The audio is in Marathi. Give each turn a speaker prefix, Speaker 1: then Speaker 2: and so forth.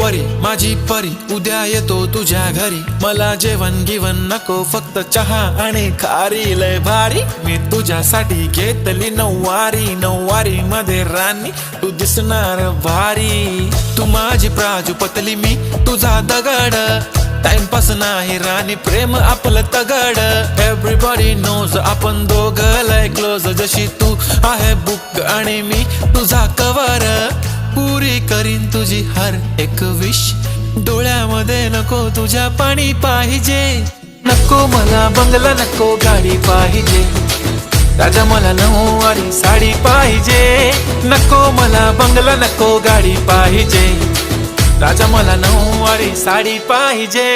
Speaker 1: परी माझी परी उद्या येतो तुझ्या घरी, मला जेवण गिवण नको फक्त चहा आणि खारी, लय भारी मी तुझ्यासाठी घेतली नऊवारी, नऊवारी मध्ये राणी तू दिसणार भारी, तू माझी प्राजूपतली मी तुझा दगड, टाइमपास नाही राणी प्रेम आपलं तगड, एव्हरीबॉडी नोज आपण दोघं लय क्लोज, जशी तू आहे बुक आणि मी तुझा कवर, पुरी करीन तुझी हर एक विश, डोळ्यामध्ये नको तुझ्या पाणी पाहिजे, नको मला बंगला नको गाडी पाहिजे, राजा मला नऊवारी साडी पाहिजे, नको मला बंगला नको गाडी पाहिजे, राजा मला नऊवारी साडी पाहिजे।